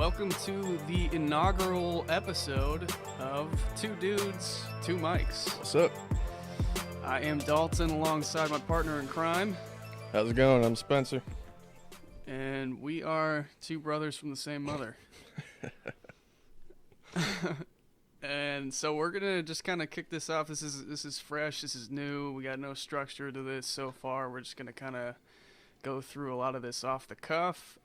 welcome to the inaugural episode of Two Dudes, Two Mics. What's up? I am Dalton alongside my partner in crime. How's it going? I'm Spencer. And we are two brothers from the same mother. And so we're going to just kind of kick this off. This is fresh. This is new. We got no structure to this so far. We're just going to kind of go through a lot of this off the cuff.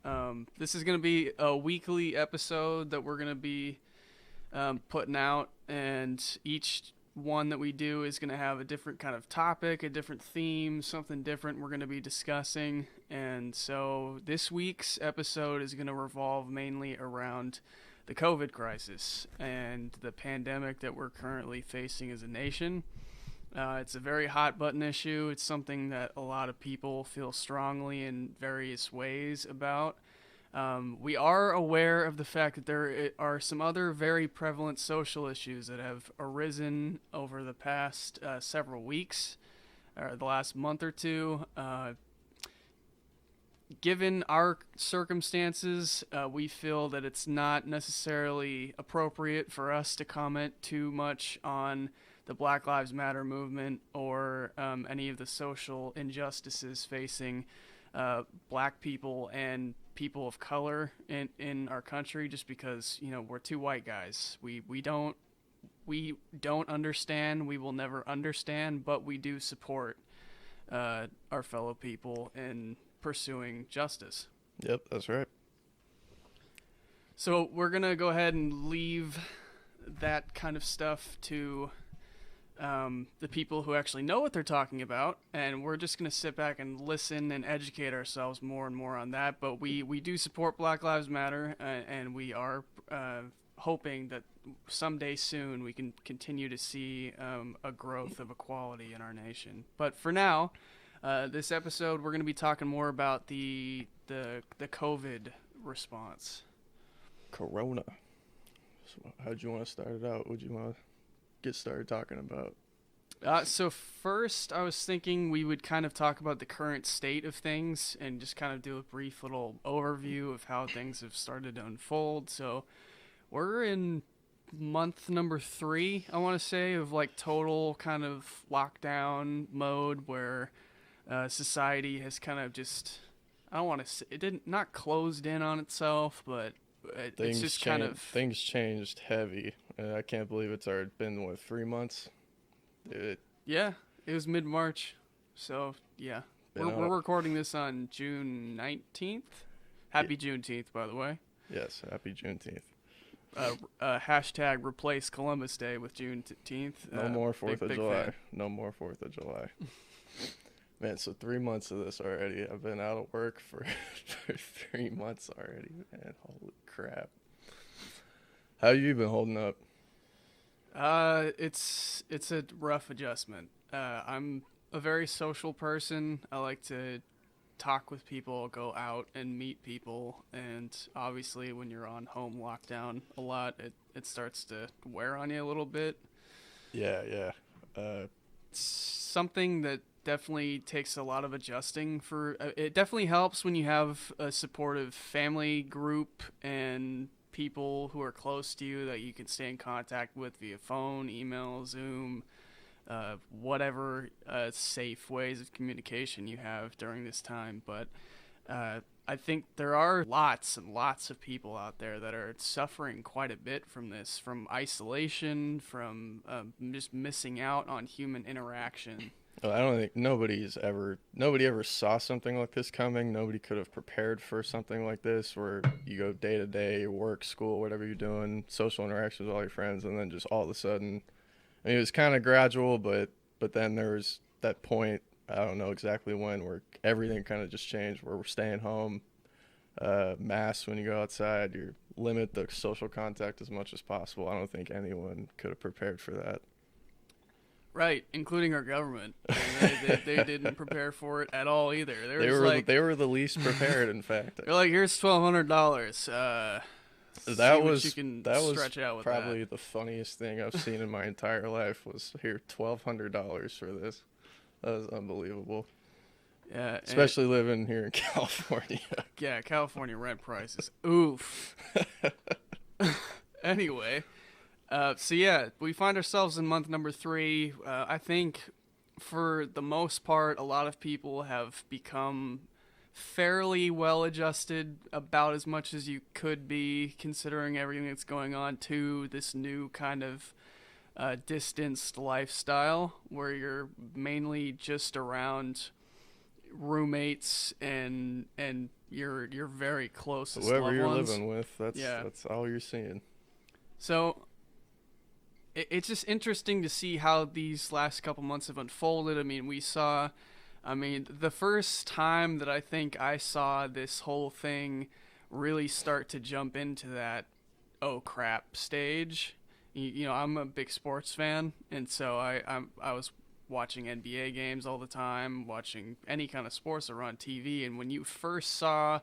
This is going to be a weekly episode that we're going to be putting out, and each one that we do is going to have a different kind of topic, a different theme, something different we're going to be discussing. And so this week's episode is going to revolve mainly around the COVID crisis and the pandemic that we're currently facing as a nation. It's a very hot button issue. It's something that a lot of people feel strongly in various ways about. We are aware of the fact that there are some other very prevalent social issues that have arisen over the past several weeks, or the last month or two. Given our circumstances, we feel that it's not necessarily appropriate for us to comment too much on the Black Lives Matter movement or any of the social injustices facing black people and people of color in our country, just because, you know, we're two white guys. We don't understand. We will never understand, but we do support our fellow people in pursuing justice. Yep, that's right. So we're gonna go ahead and leave that kind of stuff to the people who actually know what they're talking about, and we're just going to sit back and listen and educate ourselves more and more on that. But we do support Black Lives Matter, and we are hoping that someday soon we can continue to see a growth of equality in our nation. But for now, this episode we're going to be talking more about the COVID response. Corona. So how'd you want to start it out? What'd you want to get started talking about? So first, I was thinking we would kind of talk about the current state of things and just kind of do a brief little overview of how things have started to unfold. So we're in month number 3, I want to say, of like total kind of lockdown mode where society has kind of just, I don't want to say, not closed in on itself, but it's just kind of... Things changed heavy. I can't believe it's already been, 3 months? Yeah, it was mid-March. So, yeah. We're recording this on June 19th. Happy Juneteenth, by the way. Yes, happy Juneteenth. Hashtag replace Columbus Day with Juneteenth. No more 4th of July. Fan. No more 4th of July. Man, so 3 months of this already. I've been out of work for 3 months already, man. Holy crap. How have you been holding up? It's a rough adjustment. I'm a very social person. I like to talk with people, go out and meet people, and obviously when you're on home lockdown a lot, it starts to wear on you a little bit. Yeah. It's something that definitely takes a lot of adjusting for. It definitely helps when you have a supportive family group and people who are close to you that you can stay in contact with via phone, email, Zoom, whatever safe ways of communication you have during this time. But I think there are lots and lots of people out there that are suffering quite a bit from this, from isolation, from just missing out on human interaction. Well, I don't think nobody ever saw something like this coming. Nobody could have prepared for something like this, where you go day to day, work, school, whatever you're doing, social interactions with all your friends, and then just all of a sudden, I mean, it was kind of gradual, but then there was that point, I don't know exactly when, where everything kind of just changed, where we're staying home, masks when you go outside, you limit the social contact as much as possible. I don't think anyone could have prepared for that. Right, including our government. They didn't prepare for it at all either. They were the least prepared, in fact. They're like, here's $1,200. That was probably the funniest thing I've seen in my entire life. Was here $1,200 for this. That was unbelievable. Yeah, Especially living here in California. yeah, California rent prices. Oof. Anyway, so yeah, we find ourselves in month number 3. I think for the most part, a lot of people have become fairly well adjusted, about as much as you could be, considering everything that's going on, to this new kind of distanced lifestyle where you're mainly just around roommates and your very closest Whoever loved you're ones. living with, Yeah. that's all you're seeing. So it's just interesting to see how these last couple months have unfolded. I mean, the first time that I think I saw this whole thing really start to jump into that oh crap stage. I'm a big sports fan, and so I was watching NBA games all the time, watching any kind of sports that were on TV. And when you first saw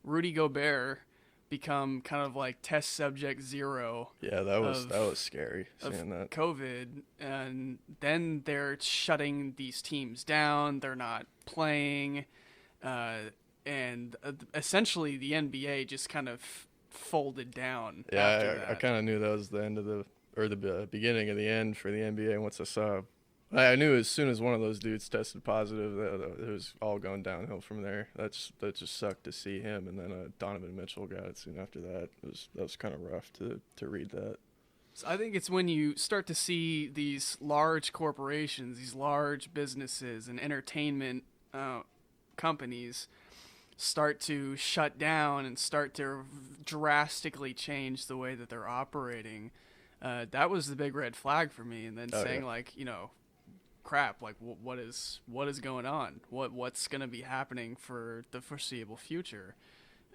Rudy Gobert become kind of like test subject 0 Yeah, that was scary seeing that. COVID, and then they're shutting these teams down. They're not playing, and essentially the NBA just kind of folded down. Yeah, I kind of knew that was the end of the beginning of the end for the NBA once I saw. I knew as soon as one of those dudes tested positive that it was all going downhill from there. That just sucked to see him, and then Donovan Mitchell got it soon after that. That was kind of rough to read that. So I think it's when you start to see these large corporations, these large businesses and entertainment companies start to shut down and start to drastically change the way that they're operating. That was the big red flag for me. And then saying, like, crap, like what is going on? What's going to be happening for the foreseeable future?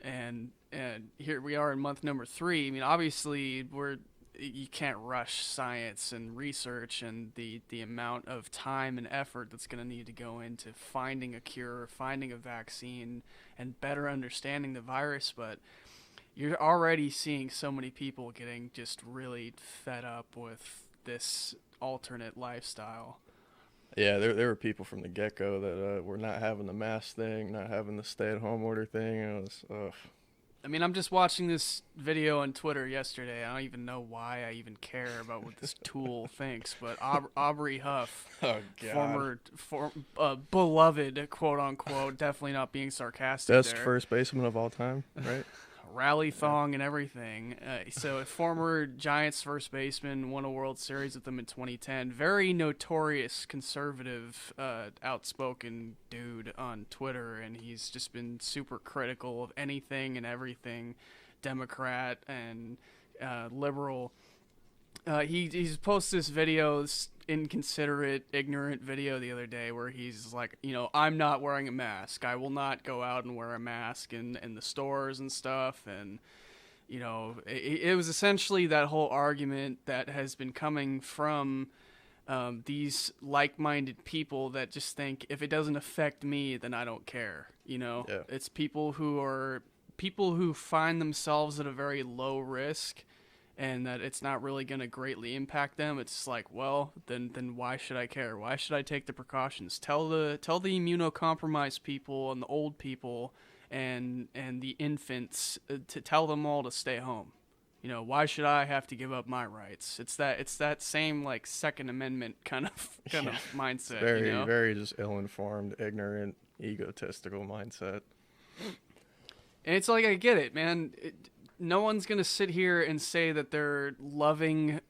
And here we are in month number 3. I mean, obviously you can't rush science and research and the amount of time and effort that's going to need to go into finding a cure, finding a vaccine, and better understanding the virus. But you're already seeing so many people getting just really fed up with this alternate lifestyle. Yeah, there were people from the get-go that were not having the mask thing, not having the stay-at-home order thing. It was, ugh. I mean, I'm just watching this video on Twitter yesterday. I don't even know why I even care about what this tool thinks, but Aubrey Huff, former beloved, quote-unquote, definitely not being sarcastic best there. first baseman of all time, right? Rally thong and everything. So a former Giants first baseman, won a World Series with them in 2010. Very notorious conservative, outspoken dude on Twitter, and he's just been super critical of anything and everything Democrat and liberal. He's posted this video, this inconsiderate, ignorant video the other day where he's like, I'm not wearing a mask. I will not go out and wear a mask in the stores and stuff. And, it was essentially that whole argument that has been coming from these like-minded people that just think if it doesn't affect me, then I don't care. Yeah. It's people who find themselves at a very low risk, and that it's not really going to greatly impact them. It's like, well, then why should I care? Why should I take the precautions? Tell the immunocompromised people and the old people and the infants to tell them all to stay home. Why should I have to give up my rights? It's that same like Second Amendment kind of mindset. Very very just ill-informed, ignorant, egotistical mindset. And it's like, I get it, man. No one's going to sit here and say that they're loving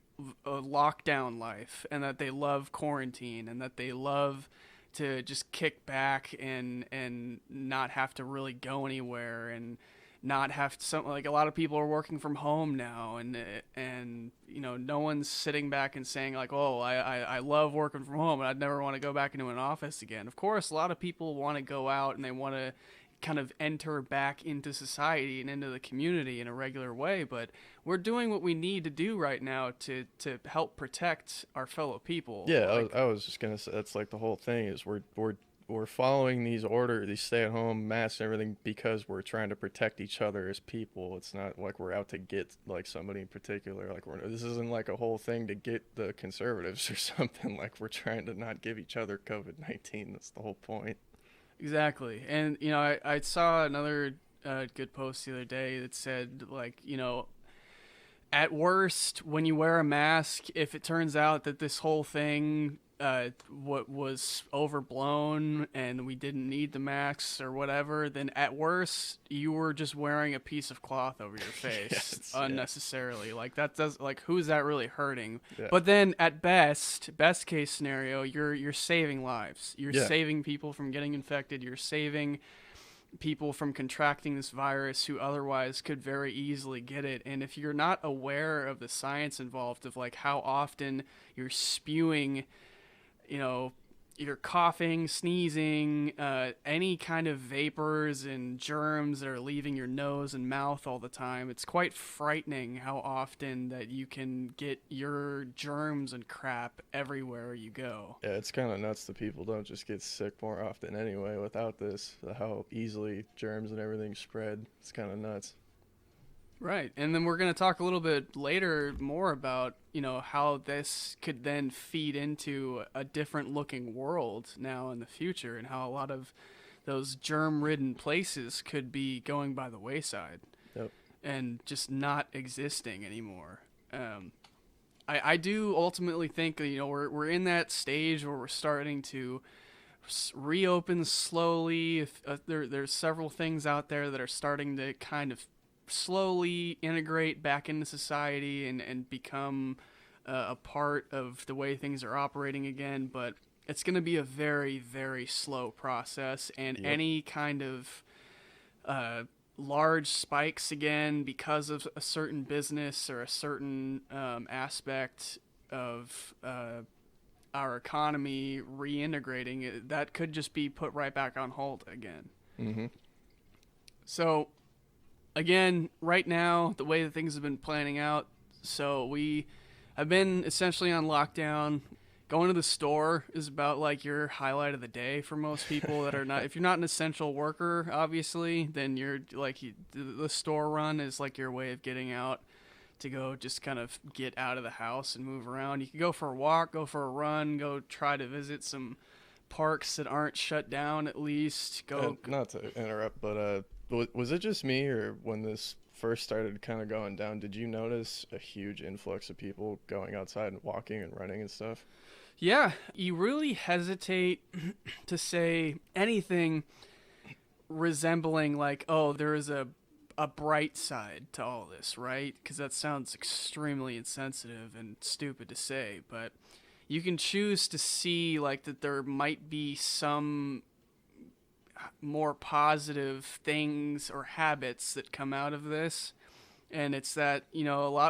a lockdown life and that they love quarantine and that they love to just kick back and not have to really go anywhere and not have to, like a lot of people are working from home now and no one's sitting back and saying like, oh, I love working from home and I'd never want to go back into an office again. Of course, a lot of people want to go out and they want to kind of enter back into society and into the community in a regular way, but we're doing what we need to do right now to help protect our fellow people. Yeah, I was just gonna say that's like the whole thing is we're following these stay-at-home masks and everything because we're trying to protect each other as people. It's not like we're out to get like somebody in particular. Like this isn't like a whole thing to get the conservatives or something. Like we're trying to not give each other COVID-19. That's the whole point. Exactly. And, I saw another good post the other day that said, like, at worst, when you wear a mask, if it turns out that this whole thing what was overblown and we didn't need the masks or whatever, then at worst you were just wearing a piece of cloth over your face Yes, unnecessarily. Yeah. Like that does like who's that really hurting? Yeah. But then at best case scenario, you're saving lives. You're saving people from getting infected. You're saving people from contracting this virus who otherwise could very easily get it. And if you're not aware of the science involved of like how often you're spewing, you're coughing, sneezing, any kind of vapors and germs that are leaving your nose and mouth all the time, it's quite frightening how often that you can get your germs and crap everywhere you go. Yeah, it's kind of nuts that people don't just get sick more often anyway without this, how easily germs and everything spread. It's kind of nuts. Right. And then we're going to talk a little bit later more about, how this could then feed into a different looking world now in the future, and how a lot of those germ-ridden places could be going by the wayside. Yep. And just not existing anymore. I do ultimately think, we're in that stage where we're starting to reopen slowly. There's several things out there that are starting to kind of slowly integrate back into society and become a part of the way things are operating again, but it's going to be a very, very slow process, and any kind of large spikes again because of a certain business or a certain aspect of our economy reintegrating, that could just be put right back on hold again. Mm-hmm. So again, right now, the way that things have been planning out, so we have been essentially on lockdown. Going to the store is about like your highlight of the day for most people that are not. If you're not an essential worker, obviously, then you're like the store run is like your way of getting out to go just kind of get out of the house and move around. You can go for a walk, go for a run, go try to visit some parks that aren't shut down at least. Go. Not to interrupt, but was it just me, or when this first started kind of going down, did you notice a huge influx of people going outside and walking and running and stuff? Yeah, you really hesitate to say anything resembling like, oh, there is a bright side to all this, right? Because that sounds extremely insensitive and stupid to say, but you can choose to see like that there might be some more positive things or habits that come out of this. And it's that,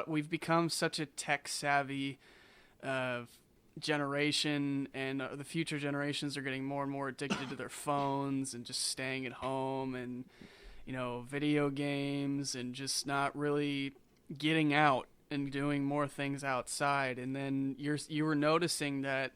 we've become such a tech savvy generation, and the future generations are getting more and more addicted to their phones and just staying at home and, video games and just not really getting out and doing more things outside. And then you were noticing that.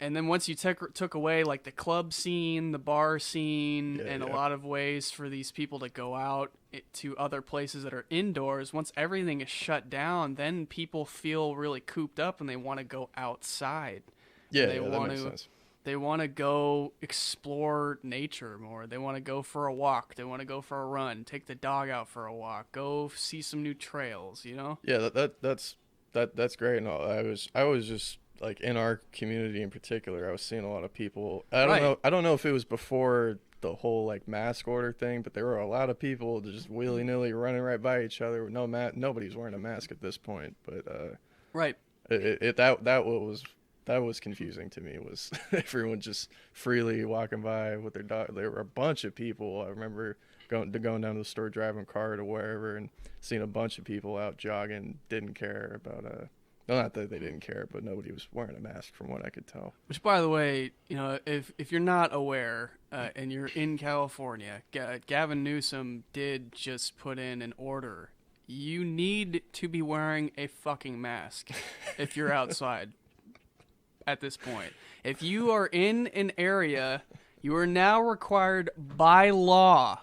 And then once you took away like the club scene, the bar scene, a lot of ways for these people to go out to other places that are indoors, once everything is shut down, then people feel really cooped up and they want to go outside. Yeah, that makes sense. They want to go explore nature more. They want to go for a walk. They want to go for a run. Take the dog out for a walk. Go see some new trails. Yeah, that's great. No, I was just. Like in our community in particular, I was seeing a lot of people. I don't know if it was before the whole like mask order thing, but there were a lot of people just willy nilly running right by each other with no mask. Nobody's wearing a mask at this point, but right. That was confusing to me. Was everyone just freely walking by with their dog? There were a bunch of people. I remember going down to the store, driving a car to wherever, and seeing a bunch of people out jogging. Didn't care about No, not that they didn't care, but nobody was wearing a mask from what I could tell. Which, by the way, if you're not aware and you're in California, Gavin Newsom did just put in an order. You need to be wearing a fucking mask if you're outside at this point. If you are in an area, you are now required by law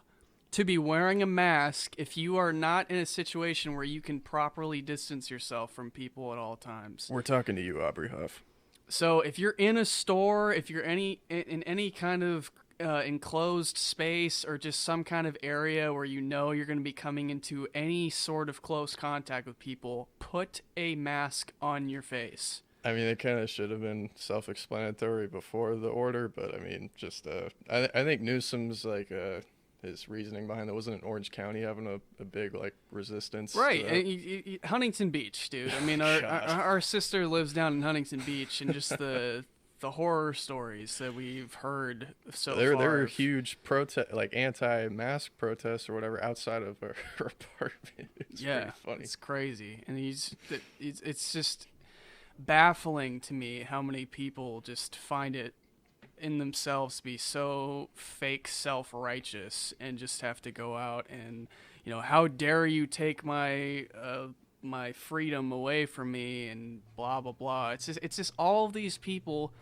to be wearing a mask if you are not in a situation where you can properly distance yourself from people at all times. We're talking to you, Aubrey Huff. So if you're in a store, if you're in any kind of enclosed space or just some kind of area where you know you're going to be coming into any sort of close contact with people, put a mask on your face. I mean, it kind of should have been self-explanatory before the order, but I mean, just I think Newsom's like his reasoning behind that wasn't in Orange County having a big like resistance. Right, and Huntington Beach, dude. I mean, our sister lives down in Huntington Beach, and just the horror stories that we've heard so far. There were huge like anti-mask protests or whatever outside of her apartment. It's pretty funny. It's crazy, and it's just baffling to me how many people just find it in themselves to be so fake self-righteous and just have to go out and, how dare you take my my freedom away from me and blah blah blah. It's just all of these people.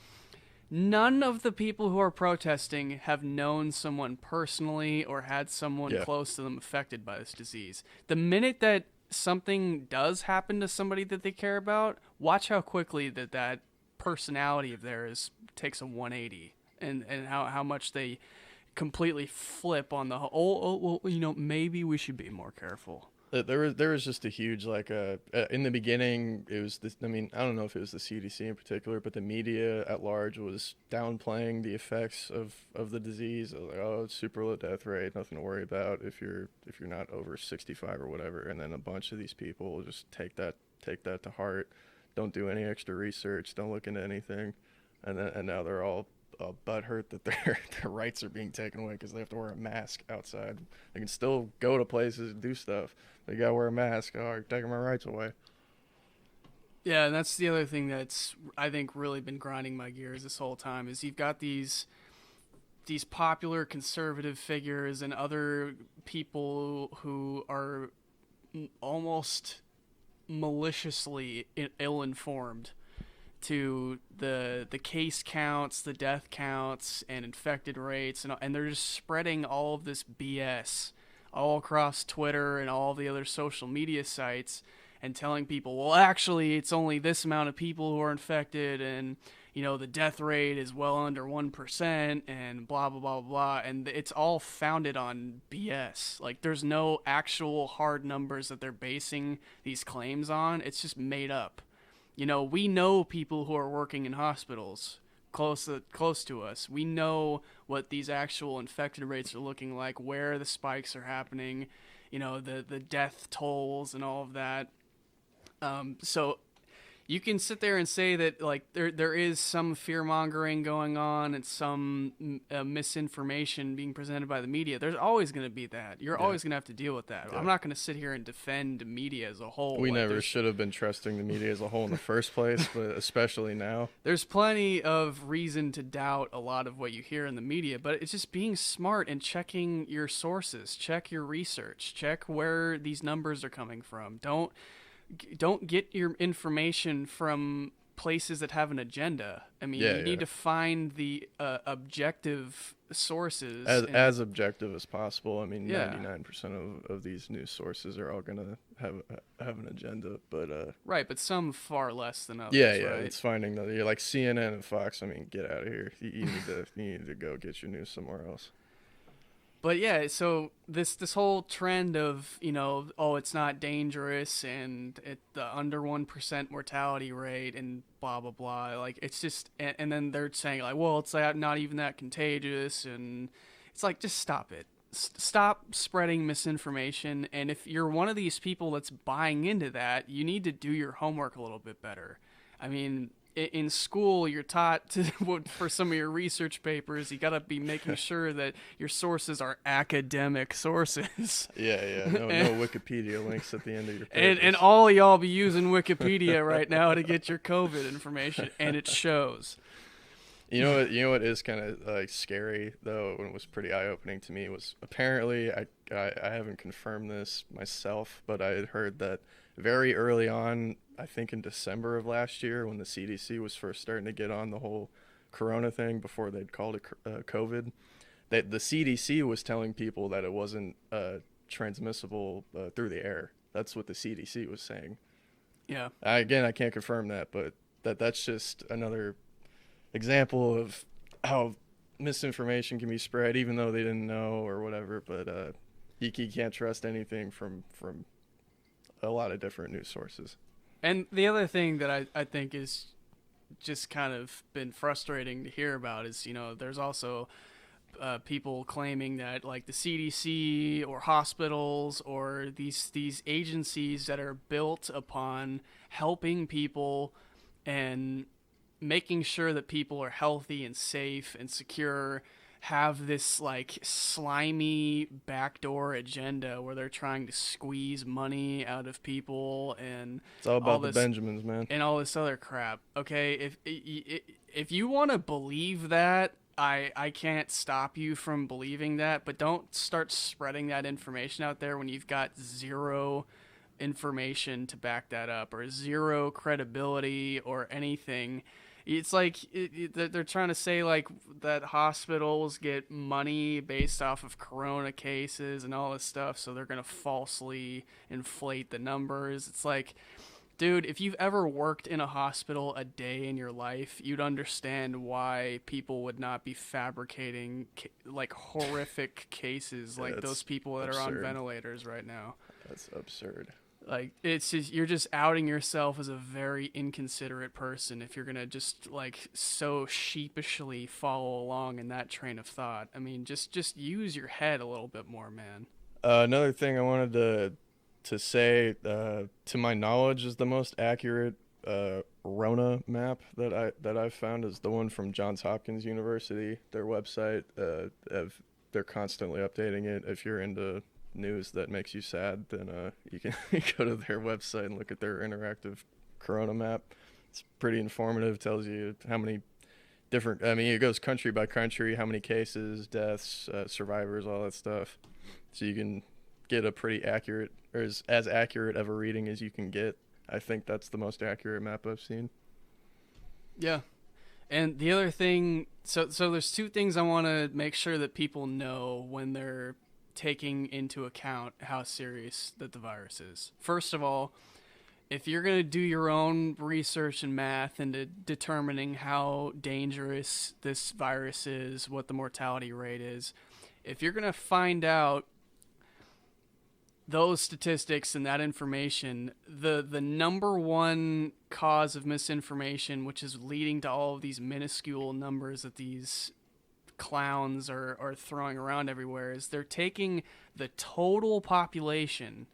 None of the people who are protesting have known someone personally or had someone close to them affected by this disease. The minute that something does happen to somebody that they care about, watch how quickly that personality of theirs takes a 180 and how much they completely flip on the whole, well, maybe we should be more careful. There was just a huge in the beginning it was this, I mean, I don't know if it was the CDC in particular, but the media at large was downplaying the effects of the disease. It was like, oh, it's super low death rate, nothing to worry about if you're not over 65 or whatever. And then a bunch of these people just take that to heart, don't do any extra research, don't look into anything, and now they're all butthurt that their rights are being taken away because they have to wear a mask outside. They can still go to places and do stuff. They gotta wear a mask. Oh, you're taking my rights away. Yeah, and that's the other thing that's, I think, really been grinding my gears this whole time is you've got these popular conservative figures and other people who are almost maliciously ill-informed to the case counts, the death counts, and infected rates, and they're just spreading all of this BS all across Twitter and all the other social media sites and telling people, well, actually, it's only this amount of people who are infected, and, the death rate is well under 1%, and blah, blah, blah, blah, and it's all founded on BS. Like, there's no actual hard numbers that they're basing these claims on. It's just made up. We know people who are working in hospitals close to us. We know what these actual infected rates are looking like, where the spikes are happening, the death tolls and all of that. So you can sit there and say that like there is some fear mongering going on and some misinformation being presented by the media. There's always going to be that. You're always going to have to deal with that. I'm not going to sit here and defend the media as a whole. We never should have been trusting the media as a whole in the first place, but especially now. There's plenty of reason to doubt a lot of what you hear in the media, but it's just being smart and checking your sources, check your research, check where these numbers are coming from. Don't get your information from places that have an agenda. I mean, you need to find the objective sources. As objective as possible. I mean, 99% of these news sources are all going to have an agenda, but... Right, but some far less than others, Yeah, right? It's finding that you're like CNN and Fox. I mean, get out of here. You need to go get your news somewhere else. But yeah, so this whole trend of, it's not dangerous and the under 1% mortality rate and blah, blah, blah. Like, it's just, and then they're saying like, well, it's like not even that contagious. And it's like, just stop it. Stop spreading misinformation. And if you're one of these people that's buying into that, you need to do your homework a little bit better. I mean, in school, you're taught to, for some of your research papers, you got to be making sure that your sources are academic sources. Yeah. No Wikipedia links at the end of your papers. And all y'all be using Wikipedia right now to get your COVID information, and it shows. You know what is kind of like scary though, and it was pretty eye-opening to me, was apparently I haven't confirmed this myself, but I had heard that very early on, I think in December of last year, when the CDC was first starting to get on the whole corona thing before they'd called it COVID, that the CDC was telling people that it wasn't transmissible through the air. That's what the CDC was saying. Yeah. I can't confirm that, but that's just another example of how misinformation can be spread even though they didn't know or whatever. But you can't trust anything from a lot of different news sources. And the other thing that I think is just kind of been frustrating to hear about is, there's also people claiming that like the CDC or hospitals or these agencies that are built upon helping people and making sure that people are healthy and safe and secure have this like slimy backdoor agenda where they're trying to squeeze money out of people and It's all about all the this Benjamins, man. and all this other crap. Okay, if you want to believe that, I can't stop you from believing that, but don't start spreading that information out there when you've got zero information to back that up or zero credibility or anything. It's like they're trying to say like that hospitals get money based off of corona cases and all this stuff, so they're going to falsely inflate the numbers. It's like, dude, if you've ever worked in a hospital a day in your life, you'd understand why people would not be fabricating like horrific cases like those people that absurd. are on ventilators right now. That's absurd. Like, it's just, you're just outing yourself as a very inconsiderate person if you're gonna just like so sheepishly follow along in that train of thought. I mean, just use your head a little bit more, man. Another thing I wanted to say, to my knowledge, is the most accurate Rona map that I've found is the one from Johns Hopkins University. Their website, they're constantly updating it. If you're into news that makes you sad, then you can go to their website and look at their interactive corona map. It's pretty informative. Tells you how many different, I mean, it goes country by country, how many cases, deaths, survivors, all that stuff. So you can get a pretty accurate, or as accurate of a reading as you can get. I think that's the most accurate map I've seen. Yeah. And the other thing, so there's two things I want to make sure that people know when they're taking into account how serious that the virus is. First of all, if you're going to do your own research and math into determining how dangerous this virus is, what the mortality rate is, if you're going to find out those statistics and that information, the number one cause of misinformation, which is leading to all of these minuscule numbers that these clowns are throwing around everywhere, is they're taking the total population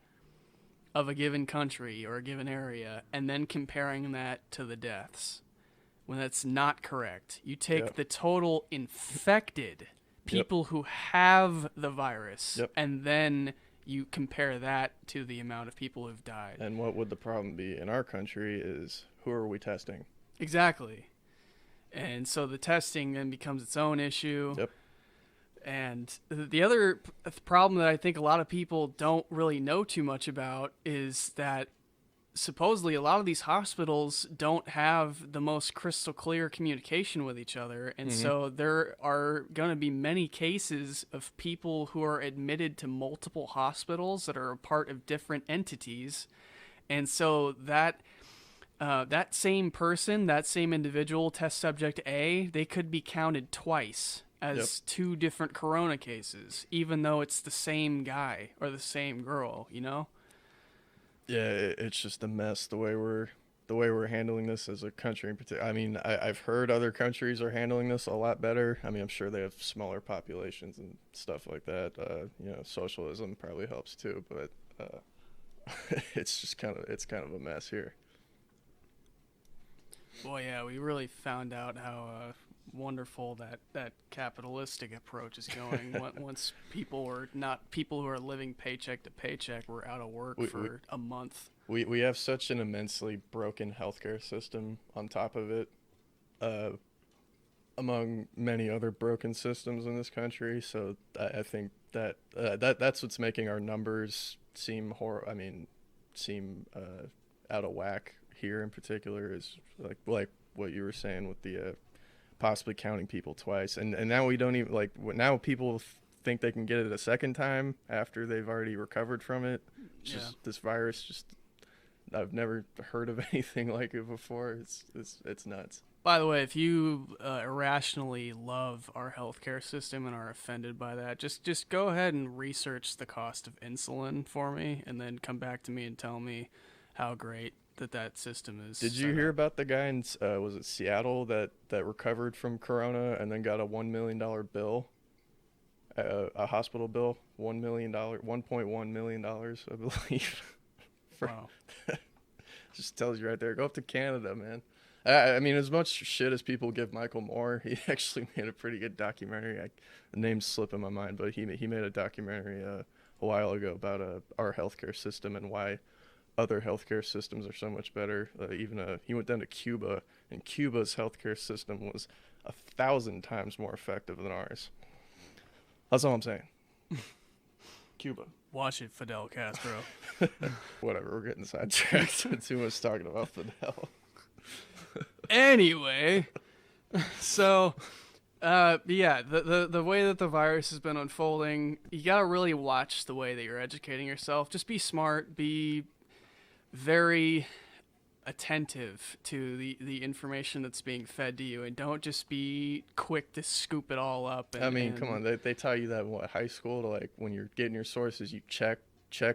of a given country or a given area and then comparing that to the deaths, when that's not correct. You take the total infected people who have the virus and then you compare that to the amount of people who've died. And what would the problem be in our country is, who are we testing? Exactly. And so the testing then becomes its own issue. Yep. And the other problem that I think a lot of people don't really know too much about is that supposedly a lot of these hospitals don't have the most crystal clear communication with each other. And so there are going to be many cases of people who are admitted to multiple hospitals that are a part of different entities. And so that same person, that same individual, test subject A, they could be counted twice as two different corona cases, even though it's the same guy or the same girl, you know? Yeah, it's just a mess the way we're handling this as a country in particular. I mean, I've heard other countries are handling this a lot better. I mean, I'm sure they have smaller populations and stuff like that. Socialism probably helps too, but it's kind of a mess here. Boy, yeah, we really found out how wonderful that capitalistic approach is going. Once people who are living paycheck to paycheck were out of work for a month. We have such an immensely broken healthcare system on top of it, among many other broken systems in this country. So I think that's what's making our numbers seem out of whack here in particular, is like what you were saying with the possibly counting people twice, and now we don't even now people think they can get it a second time after they've already recovered from it. This virus, I've never heard of anything like it before. It's nuts. By the way, if you irrationally love our healthcare system and are offended by that, just go ahead and research the cost of insulin for me, and then come back to me and tell me how great that system is. Did you hear about the guy in was it Seattle that recovered from corona and then got a $1 million bill, a hospital bill, $1.1 million, I believe. Wow. Just tells you right there. Go up to Canada, man. I mean, as much shit as people give Michael Moore, he actually made a pretty good documentary. The name's slipping my mind, but he made a documentary a while ago about our healthcare system and why other healthcare systems are so much better. He went down to Cuba, and Cuba's healthcare system was 1,000 times more effective than ours. That's all I'm saying. Cuba. Watch it, Fidel Castro. Whatever, we're getting sidetracked. Too much talking about Fidel. Anyway, so yeah, the way that the virus has been unfolding, you gotta really watch the way that you're educating yourself. Just be smart, be very attentive to the information that's being fed to you, and don't just be quick to scoop it all up. I mean, come on, they tell you that in high school, to like when you're getting your sources, you check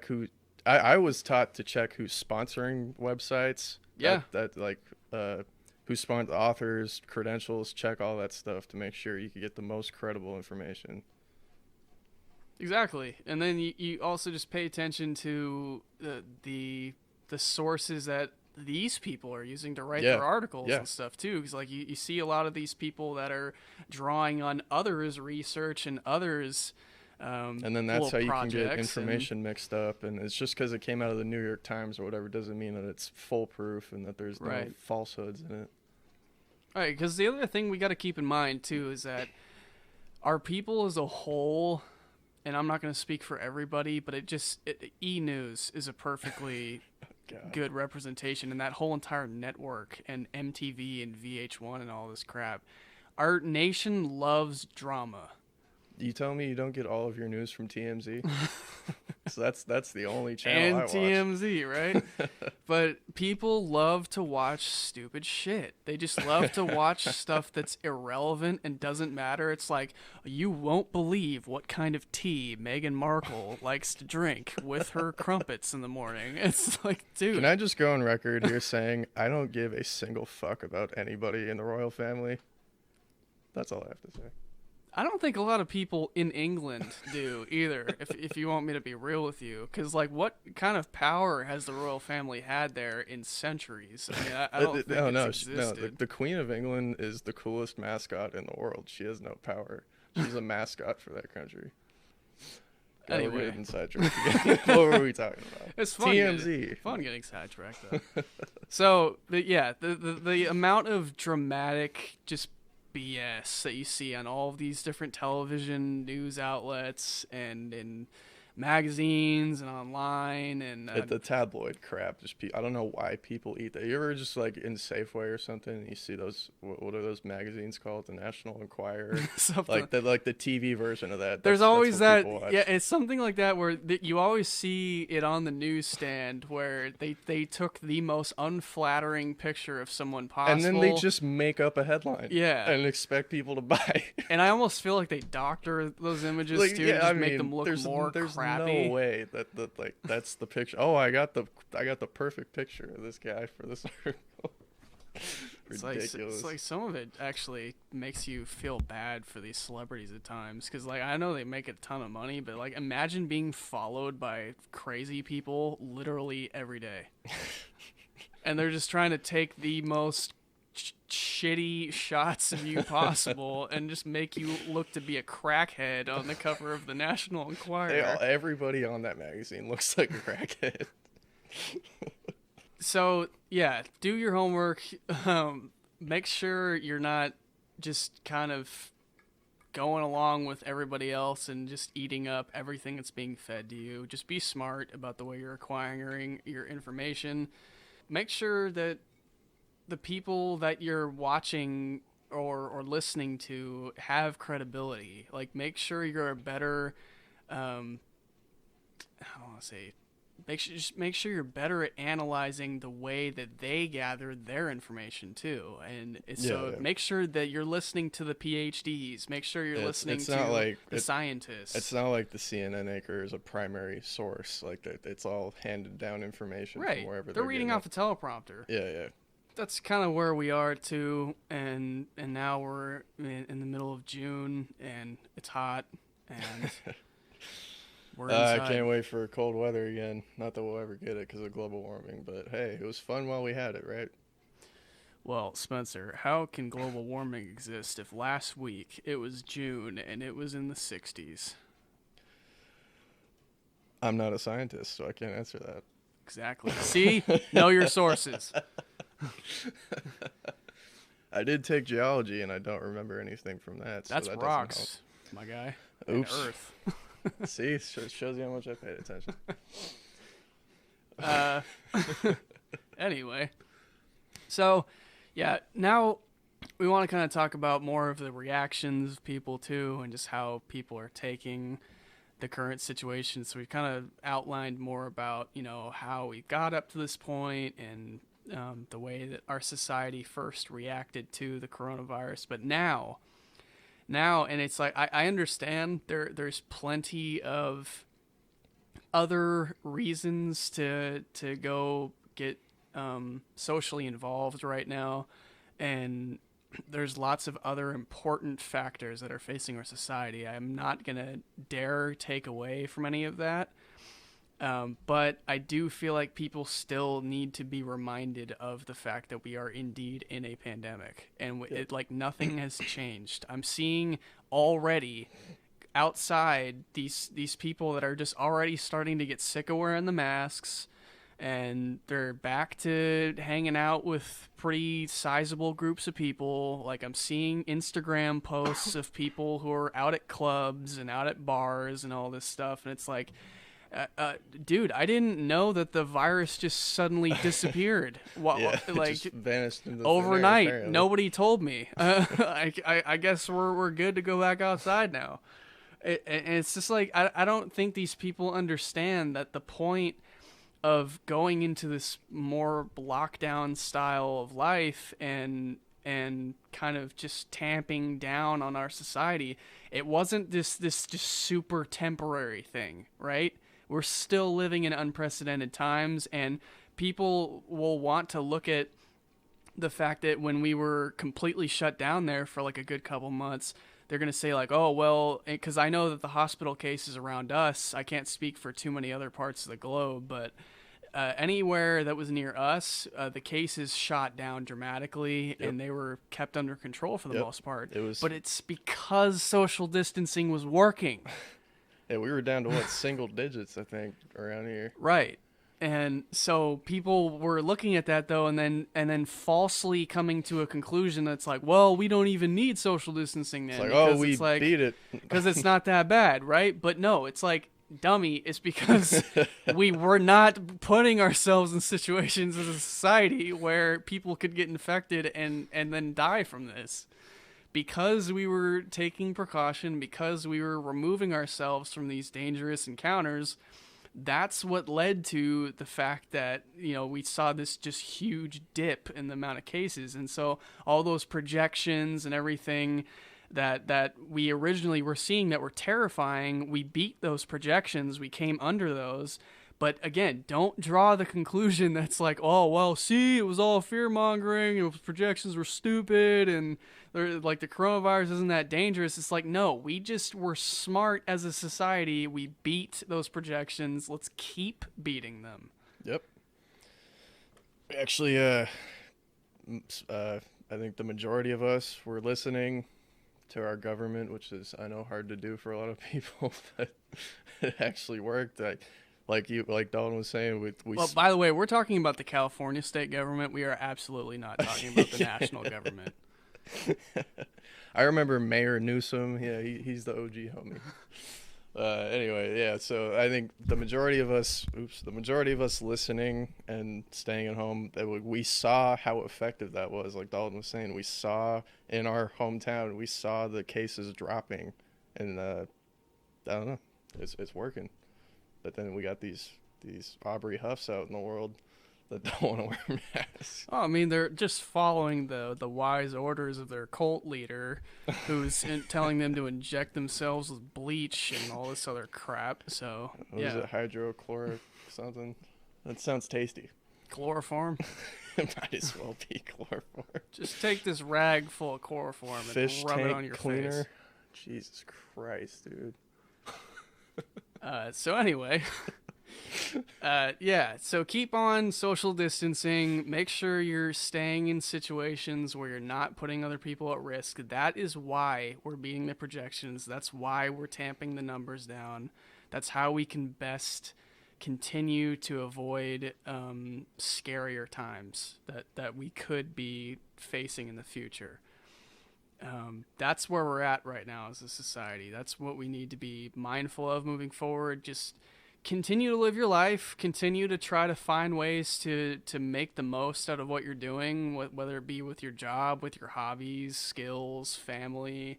who. I was taught to check who's sponsoring websites. Yeah. Who spawned the authors, credentials, check all that stuff to make sure you can get the most credible information. Exactly. And then you also just pay attention to the sources that these people are using to write their articles and stuff too, because like you see a lot of these people that are drawing on others' research and others and then that's how you can get information mixed up, and it's just because it came out of the New York Times or whatever doesn't mean that it's foolproof and that there's no falsehoods in it. All right, because the other thing we got to keep in mind too is that our people as a whole, and I'm not going to speak for everybody, but E-News is a perfectly good representation, and that whole entire network and MTV and VH1 and all this crap. Our nation loves drama. You tell me you don't get all of your news from TMZ? So that's the only channel and I watch. TMZ, right? But people love to watch stupid shit. They just love to watch stuff that's irrelevant and doesn't matter. It's like, you won't believe what kind of tea Meghan Markle likes to drink with her crumpets in the morning. It's like, dude. Can I just go on record here saying I don't give a single fuck about anybody in the royal family? That's all I have to say. I don't think a lot of people in England do either, if you want me to be real with you. Because, like, what kind of power has the royal family had there in centuries? I mean, I don't think it's existed. The Queen of England is the coolest mascot in the world. She has no power. She's a mascot for that country. Anyway. We're getting sidetracked again. What were we talking about? It's fun. TMZ. Fun getting sidetracked, though. So, the amount of dramatic just BS that you see on all of these different television news outlets and in magazines and online and the tabloid crap. Just I don't know why people eat that. You ever just like in Safeway or something and you see those, what are those magazines called, the National Enquirer? like the TV version of that. There's always that. Yeah, it's something like that where you always see it on the newsstand where they took the most unflattering picture of someone possible, and then they just make up a headline, and expect people to buy. And I almost feel like they doctor those images too, to just make them look more crappy. No way that like that's the picture. Oh, I got the perfect picture of this guy for this article. Ridiculous. It's like some of it actually makes you feel bad for these celebrities at times, because like I know they make a ton of money, but like imagine being followed by crazy people literally every day, and they're just trying to take the most shitty shots of you possible and just make you look to be a crackhead on the cover of the National Enquirer. Everybody on that magazine looks like a crackhead. So yeah, do your homework. Make sure you're not just kind of going along with everybody else and just eating up everything that's being fed to you. Just be smart about the way you're acquiring your information. Make sure that the people that you're watching or listening to have credibility. Like, make sure you're a better, I don't want to say make sure you're better at analyzing the way that they gathered their information too, and so make sure that you're listening to the PhDs. Make sure you're listening to the scientists. It's not like the CNN anchor is a primary source. Like it's all handed down information from wherever they're reading off a teleprompter. Yeah. That's kind of where we are too, and now we're in the middle of June, and it's hot, and we're inside. I can't wait for cold weather again. Not that we'll ever get it because of global warming, but hey, it was fun while we had it, right? Well, Spencer, how can global warming exist if last week it was June and it was in the 60s? I'm not a scientist, so I can't answer that. Exactly. See? Know your sources. I did take geology, and I don't remember anything from that. That's so that rocks, my guy. Oops. And Earth. See? Shows you how much I paid attention. Anyway. So, yeah, now we want to kind of talk about more of the reactions of people, too, and just how people are taking the current situation. So we kind of outlined more about, how we got up to this point and the way that our society first reacted to the coronavirus. But now, and it's like, I understand there's plenty of other reasons to go get socially involved right now, and there's lots of other important factors that are facing our society. I'm not gonna dare take away from any of that. But I do feel like people still need to be reminded of the fact that we are indeed in a pandemic, and nothing has changed. I'm seeing already outside these people that are just already starting to get sick of wearing the masks, and they're back to hanging out with pretty sizable groups of people. Like, I'm seeing Instagram posts of people who are out at clubs and out at bars and all this stuff, and it's like, dude, I didn't know that the virus just suddenly disappeared. It just vanished into overnight. Thin air, Nobody told me. I guess we're good to go back outside now. And it's just like, I don't think these people understand that the point of going into this more lockdown style of life and kind of just tamping down on our society, it wasn't this just super temporary thing, right? We're still living in unprecedented times, and people will want to look at the fact that when we were completely shut down there for like a good couple months, they're going to say like, oh, well, because I know that the hospital cases around us, I can't speak for too many other parts of the globe, but anywhere that was near us, the cases shot down dramatically, and they were kept under control for the most part. But it's because social distancing was working. Yeah, we were down to single digits, I think, around here. Right. And so people were looking at that, though, and then falsely coming to a conclusion that's like, well, we don't even need social distancing then. It's like, beat it. Because it's not that bad, right? But no, it's like, dummy, it's because we were not putting ourselves in situations as a society where people could get infected and then die from this. Because we were taking precaution, because we were removing ourselves from these dangerous encounters, that's what led to the fact that, we saw this just huge dip in the amount of cases. And so all those projections and everything that we originally were seeing that were terrifying, we beat those projections, we came under those. But again, don't draw the conclusion that's like, oh, well, see, it was all fear-mongering, and projections were stupid, and like the coronavirus isn't that dangerous. It's like, no, we just were smart as a society. We beat those projections. Let's keep beating them. Yep. Actually, I think the majority of us were listening to our government, which is, I know, hard to do for a lot of people, but it actually worked. Like Dalton was saying, well, by the way, we're talking about the California state government. We are absolutely not talking about the national government. I remember Mayor Newsom. Yeah, he's the OG homie. Anyway, yeah. So I think the majority of us listening and staying at home, that we saw how effective that was. Like Dalton was saying, we saw in our hometown, we saw the cases dropping, and I don't know, it's working. But then we got these these Aubrey Huffs out in the world that don't want to wear masks. Oh, I mean, they're just following the wise orders of their cult leader, who's telling them to inject themselves with bleach and all this other crap. So, What is it, hydrochloric something? That sounds tasty. Chloroform? It might as well be chloroform. Just take this rag full of chloroform and Fish rub it tank on your cleaner. face. Jesus Christ, dude. So anyway, so keep on social distancing. Make sure you're staying in situations where you're not putting other people at risk. That is why we're beating the projections. That's why we're tamping the numbers down. That's how we can best continue to avoid scarier times that we could be facing in the future. That's where we're at right now as a society. That's what we need to be mindful of moving forward. Just continue to live your life. Continue to try to find ways to make the most out of what you're doing, whether it be with your job, with your hobbies, skills, family,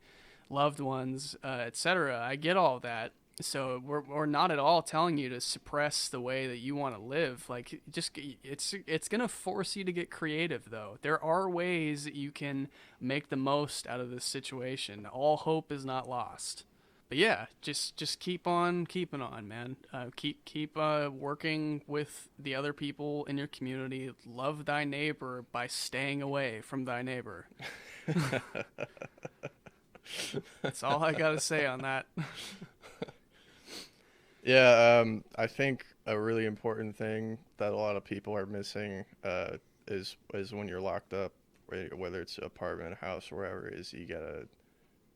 loved ones, etc. I get all of that. So we're not at all telling you to suppress the way that you want to live. Like, just it's gonna force you to get creative, though. There are ways that you can make the most out of this situation. All hope is not lost. But yeah, just keep on keeping on, man. Keep working with the other people in your community. Love thy neighbor by staying away from thy neighbor. That's all I gotta say on that. Yeah, I think a really important thing that a lot of people are missing is when you're locked up, whether it's an apartment, a house, or wherever it is, you gotta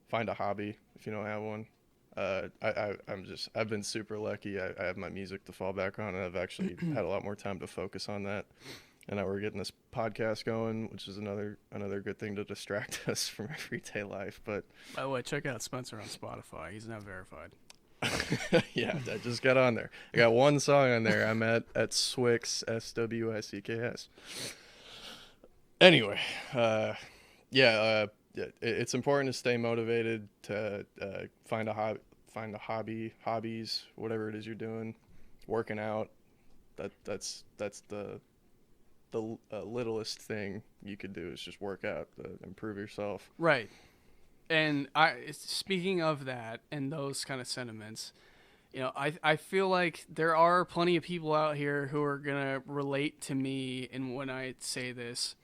find a hobby if you don't have one. I've been super lucky. I have my music to fall back on, and I've actually had a lot more time to focus on that. And now we're getting this podcast going, which is another good thing to distract us from everyday life. But by the way, check out Spencer on Spotify. He's now verified. Yeah, I just got on there. I got one song on there. I'm at Swicks, SWICKS. Anyway, it's important to stay motivated, to find a hobby, hobbies, whatever it is you're doing. Working out, that's the littlest thing you could do is just work out to improve yourself. Right. And speaking of that and those kind of sentiments, I feel like there are plenty of people out here who are going to relate to me. And when I say this,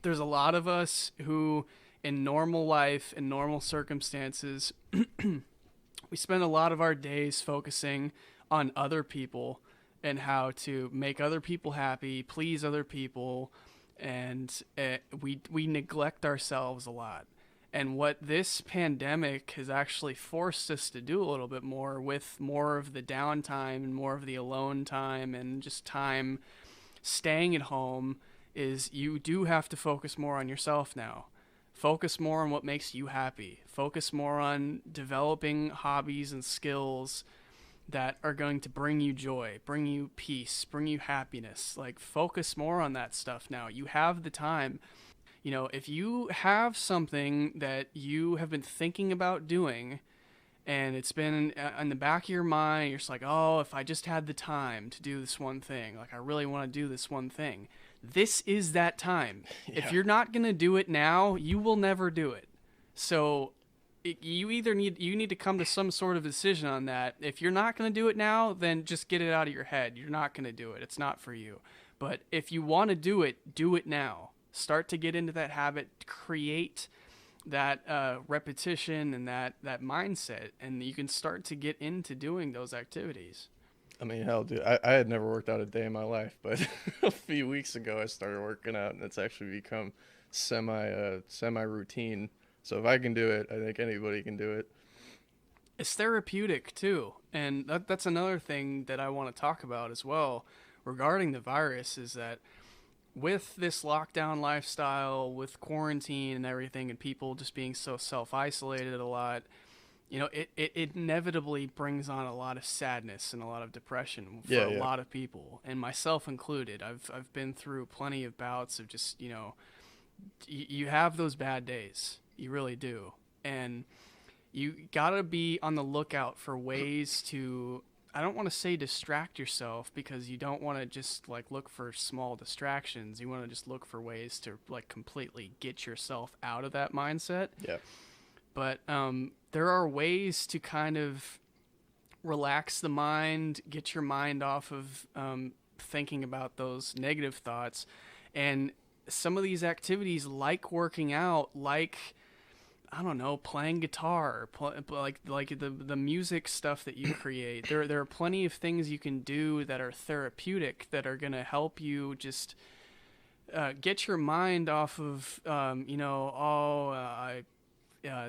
there's a lot of us who in normal life, in normal circumstances, we spend a lot of our days focusing on other people and how to make other people happy, please other people. And we neglect ourselves a lot. And what this pandemic has actually forced us to do a little bit more, with more of the downtime and more of the alone time and just time staying at home, is you do have to focus more on yourself now. Focus more on what makes you happy. Focus more on developing hobbies and skills that are going to bring you joy, bring you peace, bring you happiness. Like, focus more on that stuff now. You have the time. If you have something that you have been thinking about doing and it's been in the back of your mind, you're just like, oh, if I just had the time to do this one thing, like I really want to do this one thing. This is that time. Yeah. If you're not going to do it now, you will never do it. So you need to come to some sort of decision on that. If you're not going to do it now, then just get it out of your head. You're not going to do it. It's not for you. But if you want to do it now. Start to get into that habit, create that repetition and that mindset, and you can start to get into doing those activities. I mean, hell, dude, I had never worked out a day in my life, but a few weeks ago I started working out, and it's actually become semi-routine. So if I can do it, I think anybody can do it. It's therapeutic, too, and that's another thing that I want to talk about as well regarding the virus, is that with this lockdown lifestyle, with quarantine and everything, and people just being so self-isolated a lot, it inevitably brings on a lot of sadness and a lot of depression for a lot of people, and myself included. I've been through plenty of bouts of just, you have those bad days. You really do. And you gotta be on the lookout for ways to I don't want to say distract yourself, because you don't want to just like look for small distractions. You want to just look for ways to like completely get yourself out of that mindset. Yeah. But there are ways to kind of relax the mind, get your mind off of thinking about those negative thoughts. And some of these activities, like working out, like, I don't know, playing guitar, like the music stuff that you create. There are plenty of things you can do that are therapeutic, that are going to help you just get your mind off of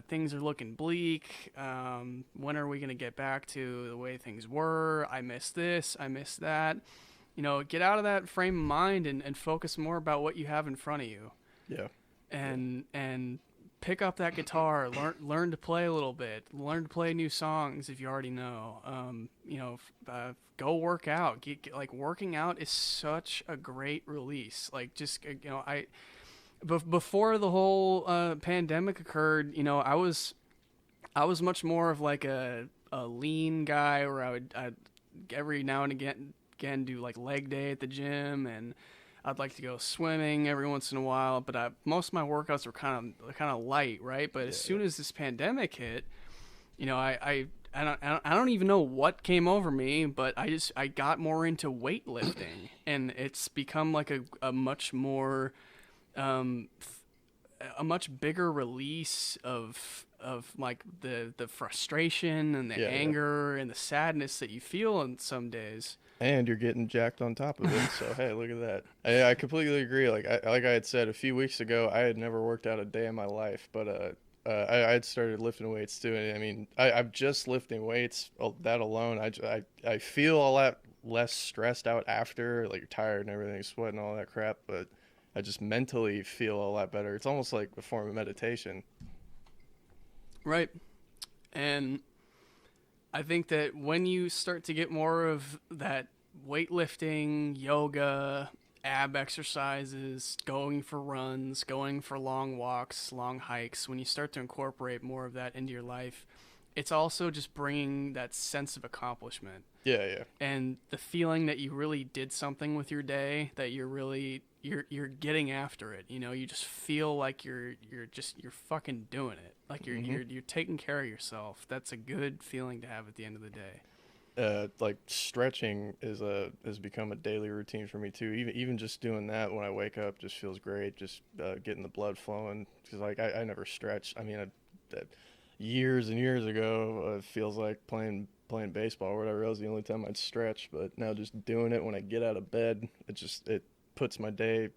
things are looking bleak. When are we going to get back to the way things were? I miss this. I miss that. Get out of that frame of mind and focus more about what you have in front of you. Yeah. And pick up that guitar. Learn to play a little bit. Learn to play new songs if you already know. Go work out. Working out is such a great release. Like, just before the whole pandemic occurred, I was much more of like a lean guy, where I'd every now and again do like leg day at the gym, and I'd like to go swimming every once in a while. But most of my workouts were kind of light, right? But as soon as this pandemic hit, I don't even know what came over me, but I got more into weightlifting, and it's become like a much more a much bigger release of like the frustration and the anger and the sadness that you feel on some days. And you're getting jacked on top of it. So, hey, look at that. I completely agree. Like I had said a few weeks ago, I had never worked out a day in my life, but I had started lifting weights too. And I mean, I'm just lifting weights, that alone. I feel a lot less stressed out after, like, you're tired and everything, sweating, all that crap. But I just mentally feel a lot better. It's almost like a form of meditation. Right. And I think that when you start to get more of that weightlifting, yoga, ab exercises, going for runs, going for long walks, long hikes, when you start to incorporate more of that into your life, it's also just bringing that sense of accomplishment. Yeah. And the feeling that you really did something with your day, that you're getting after it. You just feel like you're fucking doing it. Like you're taking care of yourself. That's a good feeling to have at the end of the day. Like stretching has become a daily routine for me too. Even just doing that when I wake up just feels great. Just getting the blood flowing, because like I never stretch. I mean, years and years ago, it feels like playing baseball or whatever. That was the only time I'd stretch. But now just doing it when I get out of bed, it starts my day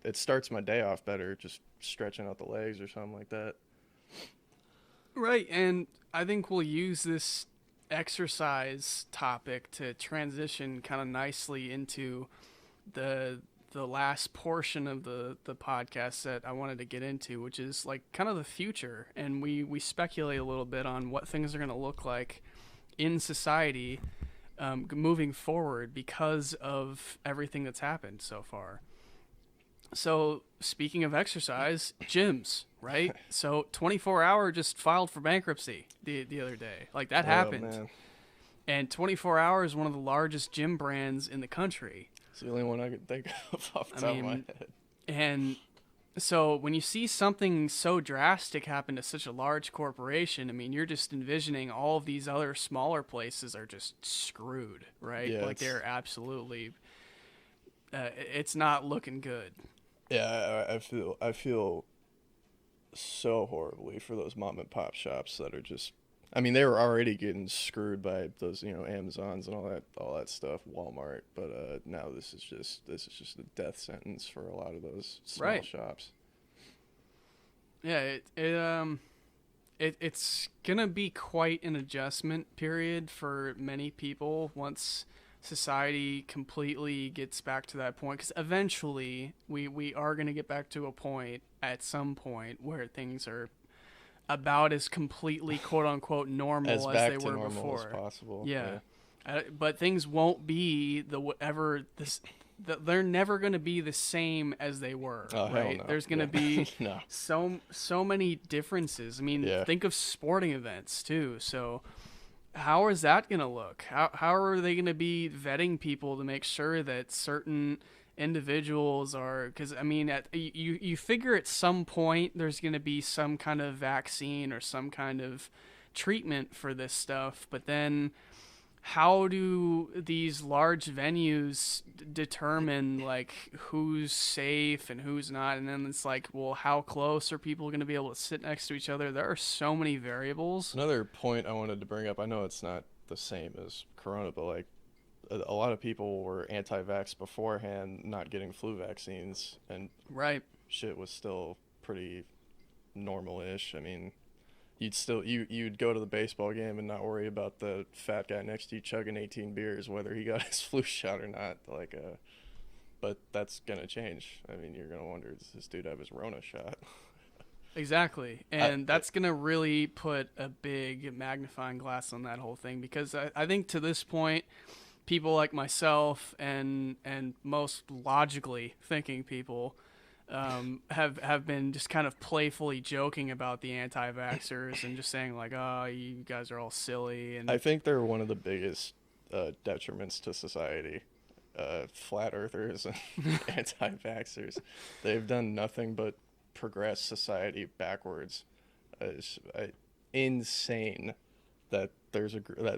off better, just stretching out the legs or something like that. Right, and I think we'll use this exercise topic to transition kind of nicely into the last portion of the podcast that I wanted to get into, which is like kind of the future. And we speculate a little bit on what things are going to look like in society moving forward because of everything that's happened so far. So, speaking of exercise, gyms, right? So, 24 Hour just filed for bankruptcy the other day. Like, that happened. Man. And 24 Hour is one of the largest gym brands in the country. It's the only one I can think of off the top of my head. And so, when you see something so drastic happen to such a large corporation, I mean, you're just envisioning all of these other smaller places are just screwed, right? Yeah, like, they're absolutely... it's not looking good. Yeah, I feel so horribly for those mom and pop shops that are just, I mean, they were already getting screwed by those, Amazons and all that stuff, Walmart, but now this is just a death sentence for a lot of those small shops. Yeah, it's gonna be quite an adjustment period for many people once society completely gets back to that point, because eventually we are going to get back to a point at some point where things are about as completely quote unquote normal as they were before. As possible. Yeah. But things won't be they're never going to be the same as they were, right? Hell no. There's going to be so many differences. I mean, think of sporting events too. So how is that going to look? How are they going to be vetting people to make sure that certain individuals are, because I mean you figure at some point there's going to be some kind of vaccine or some kind of treatment for this stuff, but then how do these large venues determine like who's safe and who's not? And then it's like, well, how close are people going to be able to sit next to each other? There are so many variables. Another point I wanted to bring up, I know it's not the same as Corona, but like a lot of people were anti-vax beforehand, not getting flu vaccines, and Right. shit was still pretty normal-ish. I mean, you'd go to the baseball game and not worry about the fat guy next to you chugging 18 beers, whether he got his flu shot or not. But that's gonna change. I mean, you're gonna wonder, does this dude have his Rona shot? Exactly. And that's going to really put a big magnifying glass on that whole thing, because I think to this point, people like myself and most logically thinking people have been just kind of playfully joking about the anti-vaxxers and just saying like, oh, you guys are all silly. And I think they're one of the biggest detriments to society. Flat earthers and anti-vaxxers. They've done nothing but progress society backwards. It's insane that there's